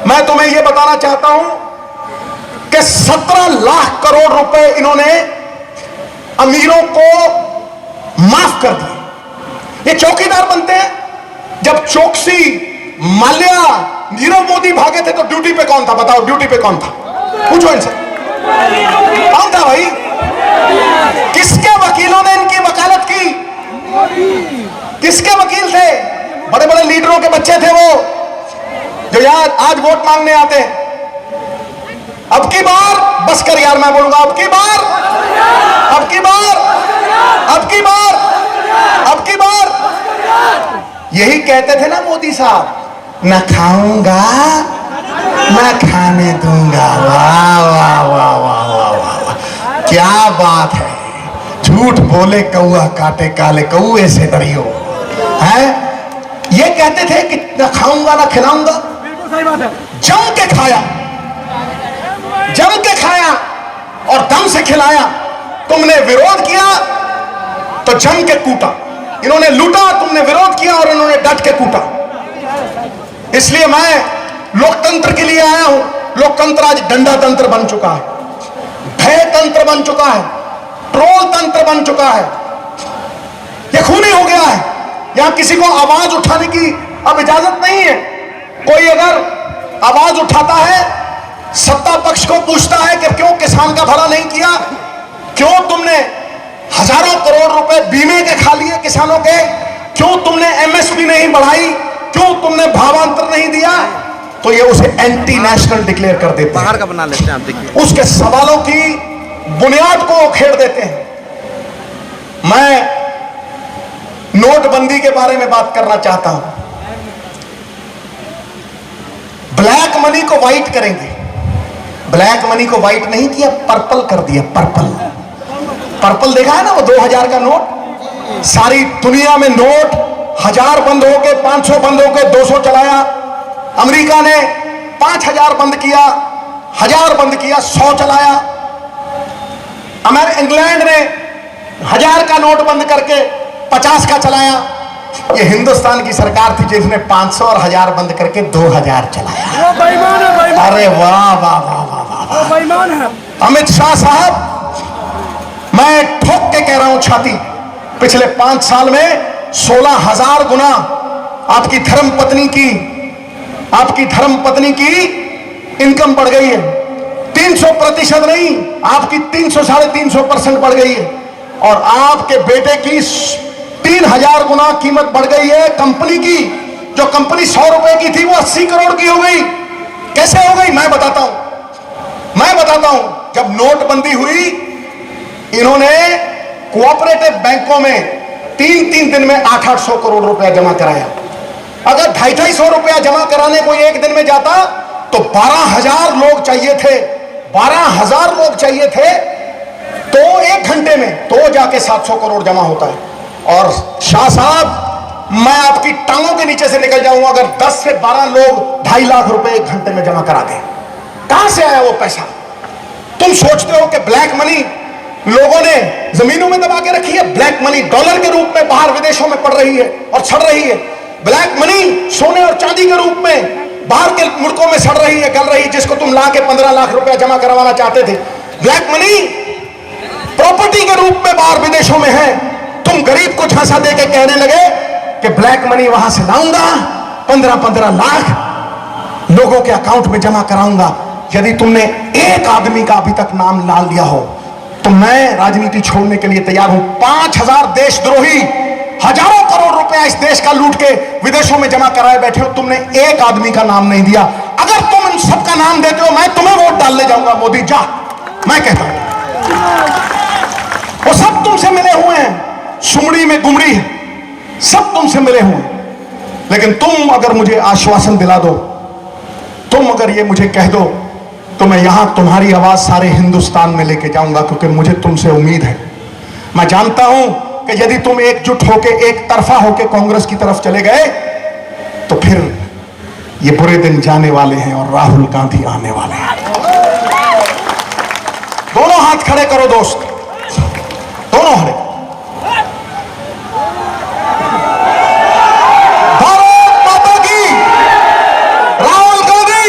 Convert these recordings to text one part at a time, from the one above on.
मैं तुम्हें यह बताना चाहता हूं कि 17 लाख करोड़ रुपए इन्होंने अमीरों को माफ कर दिए। ये चौकीदार बनते हैं। जब चोकसी, माल्या, नीरव मोदी भागे थे तो ड्यूटी पे कौन था? बताओ, ड्यूटी पे कौन था? पूछो इनसे, कौन था भाई? किसके वकीलों ने इनकी वकालत की? किसके वकील थे? बड़े बड़े लीडरों के बच्चे थे वो, जो यार आज वोट मांगने आते हैं। अब की बार बस कर यार, मैं बोलूंगा अब की बार, अब की बार, अब की बार, अब की बार। यही कहते थे ना मोदी साहब, न खाऊंगा न खाने दूंगा। वाह वाह वाह वाह वाह वाह, क्या बात है। झूठ बोले कौआ काटे काले कौए से डरियो है। ये कहते थे कि न खाऊंगा न खिलाऊंगा। बिल्कुल सही बात है। जम के खाया, जम के खाया और दम से खिलाया। तुमने विरोध किया तो जम के कूटा। इन्होंने लूटा, तुमने विरोध किया और इन्होंने डट के कूटा। इसलिए मैं लोकतंत्र के लिए आया हूं। लोकतंत्र आज डंडा तंत्र बन चुका है, भय तंत्र बन चुका है, ट्रोल तंत्र बन चुका है, यह खूनी हो गया है। यहां किसी को आवाज उठाने की अब इजाजत नहीं है। कोई अगर आवाज उठाता है, सत्ता पक्ष को पूछता है कि क्यों किसान का भला नहीं किया, क्यों तुमने हजारों करोड़ रुपए बीमे के खा लिए किसानों के, क्यों तुमने एमएसपी नहीं बढ़ाई, क्यों तुमने भावांतर नहीं दिया, तो ये उसे एंटी नेशनल डिक्लेयर कर देते हैं, बाहर का बना लेते हैं। आप देखिए, उसके सवालों की बुनियाद को उखेड़ देते हैं। मैं नोटबंदी के बारे में बात करना चाहता हूं। ब्लैक मनी को व्हाइट करेंगे। ब्लैक मनी को व्हाइट नहीं किया, पर्पल कर दिया। पर्पल, पर्पल देखा है ना वो 2000 का नोट। सारी दुनिया में नोट 1000 बंद हो के, 500 बंद हो के 200 चलाया। अमेरिका ने 5000 बंद किया, 1000 बंद किया, 100 चलाया। इंग्लैंड ने 1000 का नोट बंद करके 50 का चलाया। ये हिंदुस्तान की सरकार थी जिसने 500 और 1000 बंद करके 2000 चलाया। वो बेईमान है, बेईमान। अरे वाह वाह वाह वाह वाह, वो बेईमान है। अमित शाह साहब, मैं ठोक के कह रहा हूं छाती, पिछले 5 साल में 16,000 गुना आपकी धर्मपत्नी की इनकम बढ़ गई है। 300% नहीं, आपकी 300-350% बढ़ गई है। और आपके बेटे की 3000 गुना कीमत बढ़ गई है। कंपनी की, जो कंपनी 100 रुपए की थी वो 80 करोड़ की हो गई। कैसे हो गई? मैं बताता हूं। जब नोटबंदी हुई, इन्होंने कोऑपरेटिव बैंकों में 3 दिन में 800 करोड़ रुपया जमा कराया। अगर 250 रुपया जमा कराने कोई एक दिन में जाता तो 12,000 लोग चाहिए थे। 12,000 लोग चाहिए थे तो 1 घंटे में तो जाके 700 करोड़ जमा होता है। और शाह साहब, मैं आपकी टांगों के नीचे से निकल जाऊंगा अगर 10 से 12 लोग 2.5 लाख रुपए 1 घंटे में जमा करा दें। कहां से आया वो पैसा? तुम सोचते हो कि ब्लैक मनी लोगों ने जमीनों में दबा के रखी है? ब्लैक मनी डॉलर के रूप में बाहर विदेशों में पड़ रही है और सड़ रही है। ब्लैक मनी सोने और चांदी के रूप में बाहर के मुल्कों में सड़ रही है, गल रही है, जिसको तुम ला के 15 लाख रुपया जमा करवाना चाहते थे। ब्लैक मनी प्रॉपर्टी के रूप में बाहर विदेशों में है। तुम गरीब को झांसा दे के कहने लगे कि ब्लैक मनी वहां से लाऊंगा, 15-15 लाख लोगों के अकाउंट में जमा कराऊंगा। यदि तुमने एक आदमी का अभी तक नाम ला लिया हो तो मैं राजनीति छोड़ने के लिए तैयार हूं। 5000 देशद्रोही हजारों करोड़ रुपया इस देश का लूट के विदेशों में जमा कराए बैठे हो, तुमने एक आदमी का नाम नहीं दिया। अगर तुम इन सबका नाम देते हो, मैं तुम्हें वोट डालने जाऊंगा। मोदी जा, मैं कहता हूं। वो सब तुमसे मिले हुए हैं, सुमड़ी में गुमड़ी है, सब तुमसे मिले हुए हैं। लेकिन तुम अगर मुझे आश्वासन दिला दो, तुम अगर ये मुझे कह दो, तो मैं यहां तुम्हारी आवाज सारे हिंदुस्तान में लेके जाऊंगा, क्योंकि मुझे तुमसे उम्मीद है। मैं जानता हूं कि यदि तुम एकजुट होके, एक तरफा होके कांग्रेस की तरफ चले गए तो फिर ये बुरे दिन जाने वाले हैं और राहुल गांधी आने वाले हैं। दोनों हाथ खड़े करो दोस्त, दोनों खड़े। भारत माता की, राहुल गांधी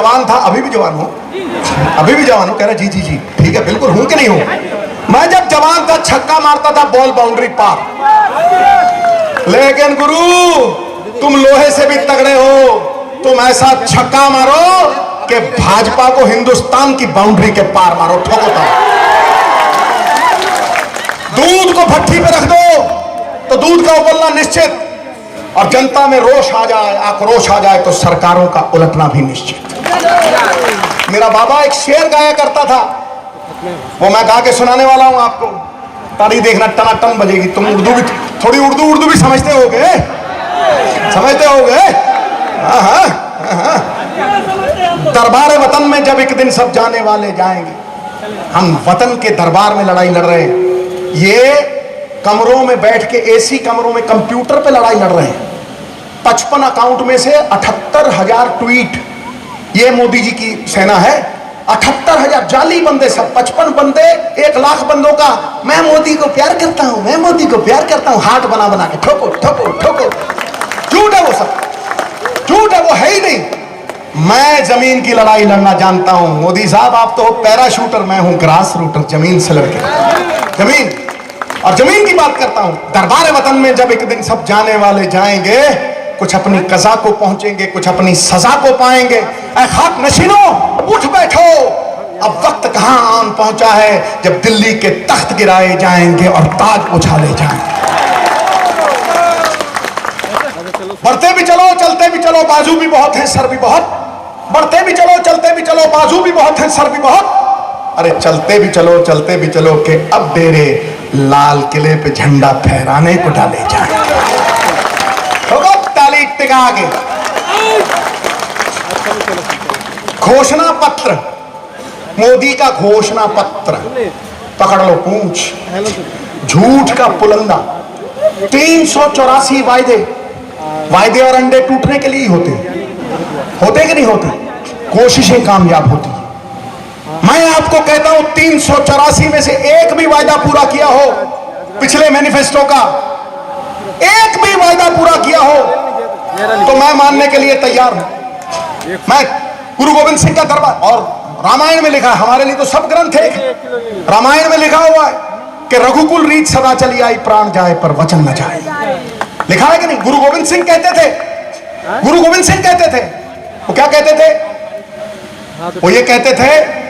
जवान था, अभी भी जवान हूं, अभी भी जवान हूं। कह रहे जी जी जी ठीक है, बिल्कुल हूं कि नहीं हूं। मैं जब जवान था छक्का मारता था बॉल बाउंड्री पार। लेकिन गुरु तुम लोहे से भी तगड़े हो, तुम ऐसा छक्का मारो कि भाजपा को हिंदुस्तान की बाउंड्री के पार मारो, ठोको तो। दूध को भट्टी पे रख दो तो दूध का उबलना निश्चित, और जनता में रोष आ जाए, आक्रोश आ जाए तो सरकारों का उलटना भी निश्चित। मेरा बाबा एक शेर गाया करता था, वो मैं गा के सुनाने वाला हूं आपको। ताली देखना टनाटन बजेगी। तुम उर्दू भी थोड़ी उर्दू भी समझते होगे, समझते होगे। दरबार वतन में जब एक दिन सब जाने वाले जाएंगे, हम वतन के दरबार में लड़ाई लड़ रहे हैं, ये कमरों में बैठ के एसी कमरों में कंप्यूटर पे लड़ाई लड़ रहे हैं। 55 अकाउंट में से 78,000 ट्वीट, ये मोदी जी की सेना है। 78,000 जाली बंदे, सब 55 बंदे 1 लाख बंदों का मैं मोदी को प्यार करता हूं, मैं मोदी को प्यार करता हूं, हार्ट बना बना के ठोको ठोको ठोको। झूठ है वो सब, झूठ है, वो है ही नहीं। मैं जमीन की लड़ाई लड़ना जानता हूं। मोदी साहब आप तो पैराशूटर, मैं हूं ग्रास रूटर, जमीन से लड़के जमीन, और जमीन की बात करता हूं। दरबार वतन में जब एक दिन सब जाने वाले जाएंगे, कुछ अपनी कज़ा को पहुंचेंगे, कुछ अपनी सजा को पाएंगे। ऐ खाक नशीनों उठ बैठो, अब वक्त कहां आन पहुंचा है जब दिल्ली के तख्त गिराए जाएंगे और ताज उछाले जाएंगे। बढ़ते भी चलो चलते भी चलो, बाजू भी बहुत है सर भी बहुत। बढ़ते भी चलो चलते भी चलो, बाजू भी बहुत है सर भी बहुत। अरे चलते भी चलो कि अब डेरे लाल किले पे झंडा फहराने को डाले जाए। ताली टिका के घोषणा पत्र, मोदी का घोषणा पत्र पकड़ लो पूंछ, झूठ का पुलंदा। 384 वायदे और अंडे टूटने के लिए होते कि नहीं होते? कोशिशें कामयाब होती। मैं आपको कहता हूं 384 में से एक भी वायदा पूरा किया हो, पिछले मैनिफेस्टो का एक भी वायदा पूरा किया हो, तो मैं मानने के लिए तैयार हूं। मैं गुरु गोविंद सिंह का दरबार, और रामायण में लिखा है, हमारे लिए तो सब ग्रंथ है, रामायण में लिखा हुआ है कि रघुकुल रीत सदा चली आई, प्राण जाए पर वचन न जाए। लिखा है कि नहीं? गुरु गोविंद सिंह कहते थे, गुरु गोविंद सिंह कहते थे, वो क्या कहते थे? वो ये कहते थे,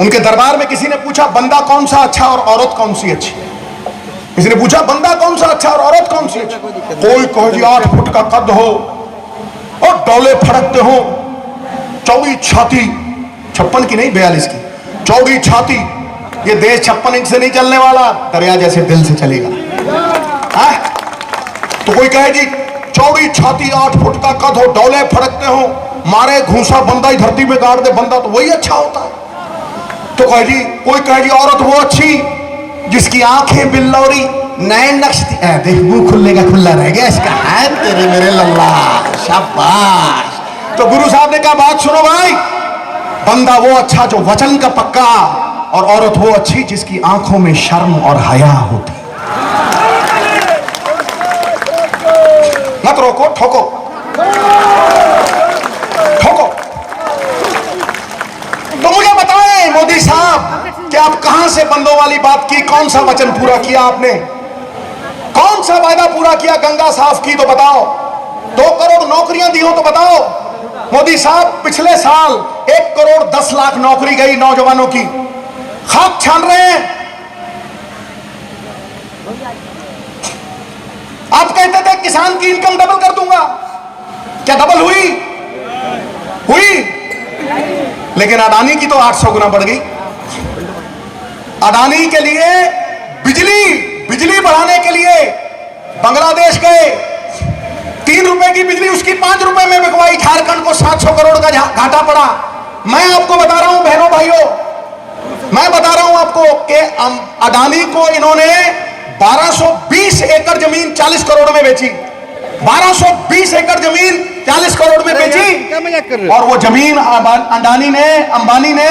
उनके दरबार में किसी ने पूछा बंदा कौन सा अच्छा और औरत कौन सी अच्छी? किसी ने पूछा बंदा कौन सा अच्छा और औरत कौन सी अच्छी? कोई कहो जी 8 फुट का कद हो और डोले फड़कते हो, चौड़ी छाती, 56 की नहीं 42 की, चौड़ी छाती, ये देश 56 इंच से नहीं चलने वाला, दरिया जैसे दिल से चलेगा। तो कोई कहे जी चौड़ी छाती 8 फुट का कद हो, डोले फड़कते हो, मारे घूसा बंदा ही धरती में गाड़ दे बंदा, तो वही अच्छा होता है। तो कहे जी, कोई कहे जी औरत वो अच्छी जिसकी आंखें बिल्लौरी, नैन नक्श, देख मुंह खुलने का खुला रह गया इसका, है तेरे मेरे लल्ला, शाबाश। तो गुरु साहब ने कहा बात सुनो भाई, बंदा वो अच्छा जो वचन का पक्का, और औरत वो अच्छी जिसकी आंखों में शर्म और हया होती। मत रोको, ठोको ठोको। तो मुझे बताएं मोदी साहब कि आप कहां से बंदों वाली बात की, कौन सा वचन पूरा किया आपने, कौन सा वायदा पूरा किया? गंगा साफ की तो बताओ, 2 करोड़ नौकरियां दी हो तो बताओ। मोदी साहब पिछले साल 1 करोड़ 10 लाख नौकरी गई नौजवानों की, खाक छान रहे हैं। आप कहते थे किसान की इनकम डबल कर दूंगा, क्या डबल हुई? लेकिन अडानी की तो 800 गुना बढ़ गई। अडानी के लिए बिजली बढ़ाने के लिए बांग्लादेश गए, 3 रुपए की बिजली उसकी 5 रुपए में बिकवाई, झारखंड को 700 करोड़ का घाटा पड़ा। मैं आपको बता रहा हूं बहनों भाइयों, मैं बता रहा हूं आपको कि अडानी को इन्होंने 1220 एकड़ जमीन 40 करोड़ में बेची, 1220 एकड़ जमीन 40 करोड़ में बेची, और वो जमीन अंबानी ने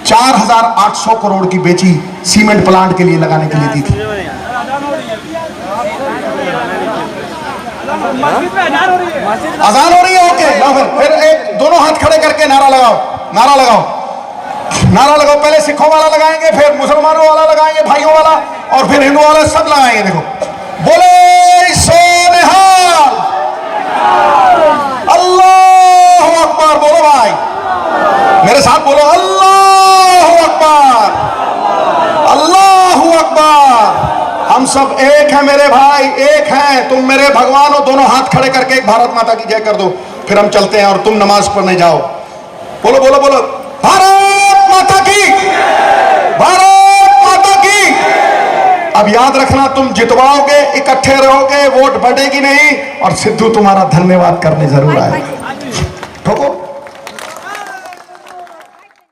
4800 करोड़ की बेची, सीमेंट प्लांट के लिए लगाने के लिए दी थी। अजान हो रही है, ओके लो फिर एक दोनों हाथ खड़े करके नारा लगाओ, नारा लगाओ, नारा लगाओ। पहले सिखों वाला लगाएंगे, फिर मुसलमानों वाला लगाएंगे, भाइयों वाला, और फिर हिंदू वाला, सब लगाएंगे। देखो, बोले सोनिहाल, अल्लाहु अकबर। बोलो भाई, मेरे साथ बोलो, अल्लाहु अकबर, अल्लाहु अकबर। हम सब एक हैं मेरे भाई, एक हैं, तुम मेरे भगवान हो। दोनों हाथ खड़े करके एक भारत माता की जय कर दो, फिर हम चलते हैं और तुम नमाज पढ़ने जाओ। बोलो बोलो बोलो, भारत माता की, भारत माता की। अब याद रखना, तुम जितवाओगे, इकट्ठे रहोगे, वोट बढ़ेगी नहीं, और सिद्धू तुम्हारा धन्यवाद करने जरूर आएगा। ठोको।